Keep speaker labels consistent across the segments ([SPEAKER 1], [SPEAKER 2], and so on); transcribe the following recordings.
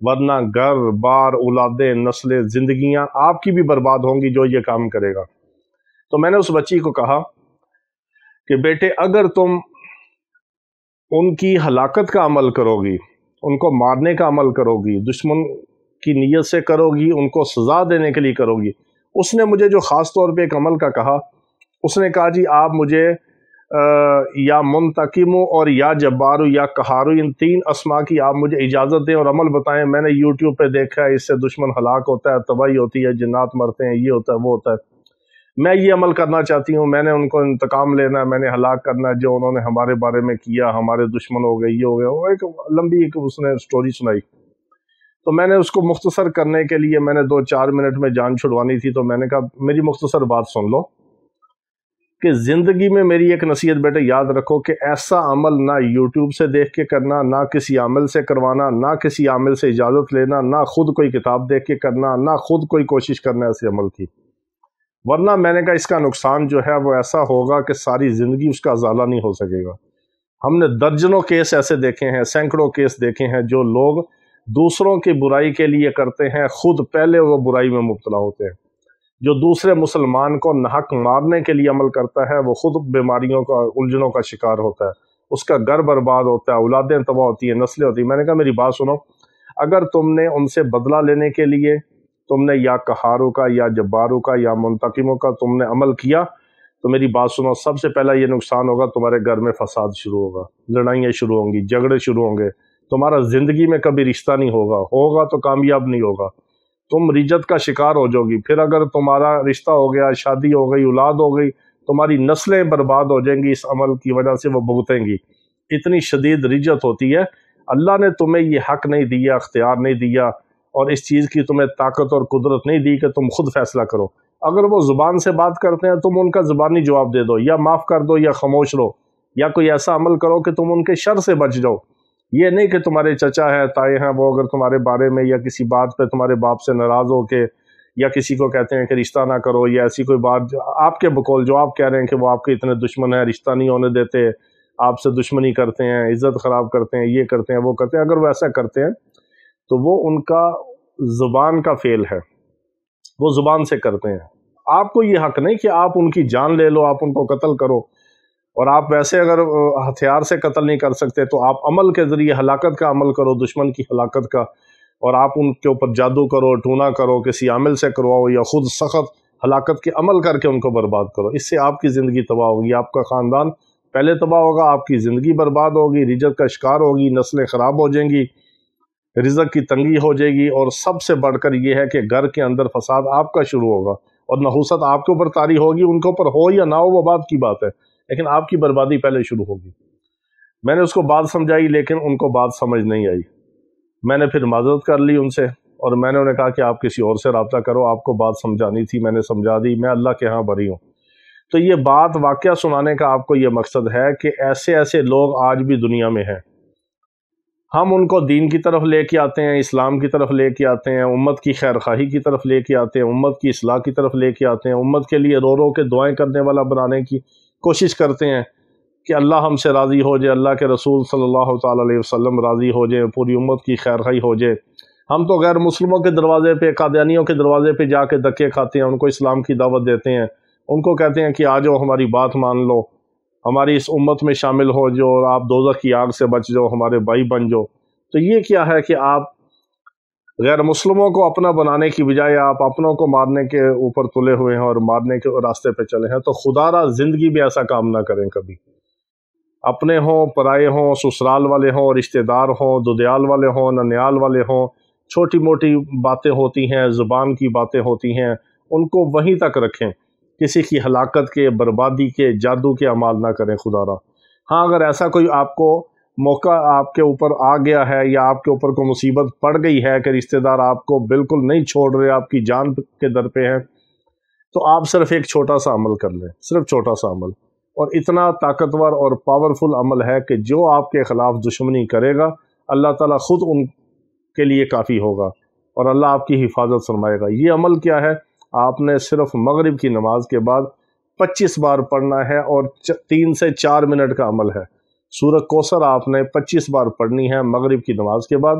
[SPEAKER 1] ورنہ گھر بار، اولادیں، نسلیں، زندگیاں آپ کی بھی برباد ہوں گی جو یہ کام کرے گا۔ تو میں نے اس بچی کو کہا کہ بیٹے اگر تم ان کی ہلاکت کا عمل کرو گی، ان کو مارنے کا عمل کرو گی، دشمن کی نیت سے کرو گی، ان کو سزا دینے کے لیے کرو گی۔ اس نے مجھے جو خاص طور پہ ایک عمل کا کہا، اس نے کہا جی آپ مجھے یا منتقم اور یا جبار یا قہار، ان تین اسما کی آپ مجھے اجازت دیں اور عمل بتائیں۔ میں نے یوٹیوب پہ دیکھا ہے اس سے دشمن ہلاک ہوتا ہے، تباہی ہوتی ہے، جنات مرتے ہیں، یہ ہوتا ہے وہ ہوتا ہے، میں یہ عمل کرنا چاہتی ہوں، میں نے ان کو انتقام لینا ہے، میں نے ہلاک کرنا ہے جو انہوں نے ہمارے بارے میں کیا، ہمارے دشمن ہو گئے، یہ ہو گیا۔ وہ ایک لمبی اس نے سٹوری سنائی، تو میں نے اس کو مختصر کرنے کے لیے میں نے 2-4 منٹ میں جان چھڑوانی تھی، تو میں نے کہا میری مختصر بات سن لو کہ زندگی میں میری ایک نصیحت بیٹے یاد رکھو کہ ایسا عمل نہ یوٹیوب سے دیکھ کے کرنا، نہ کسی عامل سے کروانا، نہ کسی عامل سے اجازت لینا، نہ خود کوئی کتاب دیکھ کے کرنا، نہ خود کوئی کوشش کرنا ایسے عمل کی، ورنہ میں نے کہا اس کا نقصان جو ہے وہ ایسا ہوگا کہ ساری زندگی اس کا ازالہ نہیں ہو سکے گا۔ ہم نے درجنوں کیس ایسے دیکھے ہیں، سینکڑوں کیس دیکھے ہیں جو لوگ دوسروں کی برائی کے لیے کرتے ہیں، خود پہلے وہ برائی میں مبتلا ہوتے ہیں۔ جو دوسرے مسلمان کو ناحق مارنے کے لیے عمل کرتا ہے وہ خود بیماریوں کا، الجھنوں کا شکار ہوتا ہے، اس کا گھر برباد ہوتا ہے، اولادیں تباہ ہوتی ہیں، نسلیں ہوتی ہیں۔ میں نے کہا میری بات سنو، اگر تم نے ان سے بدلہ لینے کے لیے تم نے یا قہاروں کا یا جباروں کا یا منتقموں کا تم نے عمل کیا تو میری بات سنو، سب سے پہلا یہ نقصان ہوگا، تمہارے گھر میں فساد شروع ہوگا، لڑائیاں شروع ہوں گی، جھگڑے شروع ہوں گے، تمہارا زندگی میں کبھی رشتہ نہیں ہوگا تو کامیاب نہیں ہوگا، تم رجت کا شکار ہو جاؤ گی، پھر اگر تمہارا رشتہ ہو گیا، شادی ہو گئی، اولاد ہو گئی، تمہاری نسلیں برباد ہو جائیں گی، اس عمل کی وجہ سے وہ بھگتیں گی۔ اتنی شدید رجت ہوتی ہے، اللہ نے تمہیں یہ حق نہیں دیا، اختیار نہیں دیا، اور اس چیز کی تمہیں طاقت اور قدرت نہیں دی کہ تم خود فیصلہ کرو۔ اگر وہ زبان سے بات کرتے ہیں تم ان کا زبانی جواب دے دو، یا معاف کر دو یا خاموش رہو، یا کوئی ایسا عمل کرو کہ تم ان کے شر سے بچ جاؤ۔ یہ نہیں کہ تمہارے چچا ہے، تائے ہیں، وہ اگر تمہارے بارے میں یا کسی بات پہ تمہارے باپ سے ناراض ہو کے یا کسی کو کہتے ہیں کہ رشتہ نہ کرو، یا ایسی کوئی بات آپ کے بقول جو آپ کہہ رہے ہیں کہ وہ آپ کے اتنے دشمن ہیں، رشتہ نہیں ہونے دیتے، آپ سے دشمنی کرتے ہیں، عزت خراب کرتے ہیں، یہ کرتے ہیں وہ کرتے ہیں، اگر وہ ایسا کرتے ہیں تو وہ ان کا زبان کا فعل ہے، وہ زبان سے کرتے ہیں۔ آپ کو یہ حق نہیں کہ آپ ان کی جان لے لو، آپ ان کو قتل کرو، اور آپ ویسے اگر ہتھیار سے قتل نہیں کر سکتے تو آپ عمل کے ذریعے ہلاکت کا عمل کرو، دشمن کی ہلاکت کا، اور آپ ان کے اوپر جادو کرو، ٹونا کرو، کسی عامل سے کرواؤ، یا خود سخت ہلاکت کے عمل کر کے ان کو برباد کرو۔ اس سے آپ کی زندگی تباہ ہوگی، آپ کا خاندان پہلے تباہ ہوگا، آپ کی زندگی برباد ہوگی، رجت کا شکار ہوگی، نسلیں خراب ہو جائیں گی، رزق کی تنگی ہو جائے گی، اور سب سے بڑھ کر یہ ہے کہ گھر کے اندر فساد آپ کا شروع ہوگا، اور نحوست آپ کے اوپر طاری ہوگی، ان کے اوپر ہو یا نہ ہو وہ بات کی بات ہے، لیکن آپ کی بربادی پہلے شروع ہوگی۔ میں نے اس کو بات سمجھائی لیکن ان کو بات سمجھ نہیں آئی۔ میں نے پھر معذرت کر لی ان سے، اور میں نے انہیں کہا کہ آپ کسی اور سے رابطہ کرو، آپ کو بات سمجھانی تھی، میں نے سمجھا دی، میں اللہ کے ہاں بری ہوں۔ تو یہ بات واقعہ سنانے کا آپ کو یہ مقصد ہے کہ ایسے ایسے لوگ آج بھی دنیا میں ہیں، ہم ان کو دین کی طرف لے کے آتے ہیں، اسلام کی طرف لے کے آتے ہیں، امت کی خیر خواہی کی طرف لے کے آتے ہیں، امت کی اصلاح کی طرف لے کے آتے ہیں، امت کے لیے رو رو کے دعائیں کرنے والا بنانے کی کوشش کرتے ہیں کہ اللہ ہم سے راضی ہو جائے، اللہ کے رسول صلی اللہ تعالیٰ علیہ وسلم راضی ہو جائے، پوری امت کی خیر خواہی ہو جائے۔ ہم تو غیر مسلموں کے دروازے پہ، قادیانیوں کے دروازے پہ جا کے دھکے کھاتے ہیں، ان کو اسلام کی دعوت دیتے ہیں، ان کو کہتے ہیں کہ آ جاؤ ہماری بات مان لو، ہماری اس امت میں شامل ہو جو، آپ دوزخ کی آگ سے بچ جاؤ، ہمارے بھائی بن جاؤ۔ تو یہ کیا ہے کہ آپ غیر مسلموں کو اپنا بنانے کی بجائے آپ اپنوں کو مارنے کے اوپر تلے ہوئے ہیں اور مارنے کے راستے پہ چلے ہیں۔ تو خدا را زندگی بھی ایسا کام نہ کریں کبھی، اپنے ہوں، پرائے ہوں، سسرال والے ہوں، رشتہ دار ہوں، دودیال والے ہوں، ننیال والے ہوں، چھوٹی موٹی باتیں ہوتی ہیں، زبان کی باتیں ہوتی ہیں، ان کو وہیں تک رکھیں، کسی کی ہلاکت کے، بربادی کے، جادو کے اعمال نہ کریں خدا را۔ ہاں اگر ایسا کوئی آپ کو موقع آپ کے اوپر آ گیا ہے، یا آپ کے اوپر کوئی مصیبت پڑ گئی ہے کہ رشتہ دار آپ کو بالکل نہیں چھوڑ رہے، آپ کی جان کے در پہ ہیں، تو آپ صرف ایک چھوٹا سا عمل کر لیں، صرف چھوٹا سا عمل، اور اتنا طاقتور اور پاورفل عمل ہے کہ جو آپ کے خلاف دشمنی کرے گا اللہ تعالیٰ خود ان کے لیے کافی ہوگا، اور اللہ آپ کی حفاظت فرمائے گا۔ یہ عمل کیا ہے؟ آپ نے صرف مغرب کی نماز کے بعد 25 بار پڑھنا ہے، اور 3 سے 4 منٹ کا عمل ہے۔ سورۃ کوثر آپ نے 25 بار پڑھنی ہے مغرب کی نماز کے بعد،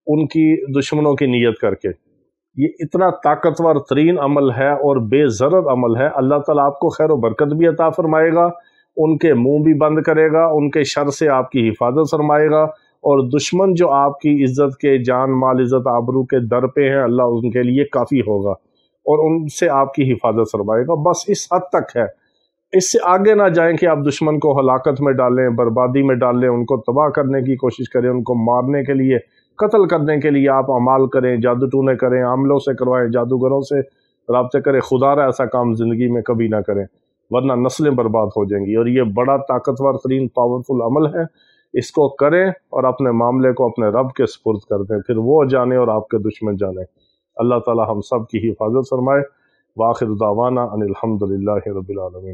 [SPEAKER 1] ان کی دشمنوں کی نیت کر کے. یہ اتنا طاقتور ترین عمل ہے اور بے ضرر عمل ہے. اللہ تعالیٰ آپ کو خیر و برکت بھی عطا فرمائے گا، ان کے منہ بھی بند کرے گا، ان کے شر سے آپ کی حفاظت فرمائے گا، اور دشمن جو آپ کی عزت کے، جان مال عزت آبرو کے در پہ ہیں، اللہ ان کے لیے کافی ہوگا اور ان سے آپ کی حفاظت فرمائے گا. بس اس حد تک ہے، اس سے آگے نہ جائیں کہ آپ دشمن کو ہلاکت میں ڈالیں، بربادی میں ڈالیں، ان کو تباہ کرنے کی کوشش کریں، ان کو مارنے کے لیے، قتل کرنے کے لیے آپ اعمال کریں، جادو ٹونے کریں، عاملوں سے کروائیں، جادوگروں سے رابطے کریں. خدا را ایسا کام زندگی میں کبھی نہ کریں، ورنہ نسلیں برباد ہو جائیں گی. اور یہ بڑا طاقتور ترین پاورفل عمل ہے. اس کو کریں اور اپنے معاملے کو اپنے رب کے سپرد کر دیں، پھر وہ جانے اور آپ کے دشمن جانے. اللہ تعالی ہم سب کی حفاظت فرمائے. وآخر دعوانا ان الحمد للہ رب العالمین.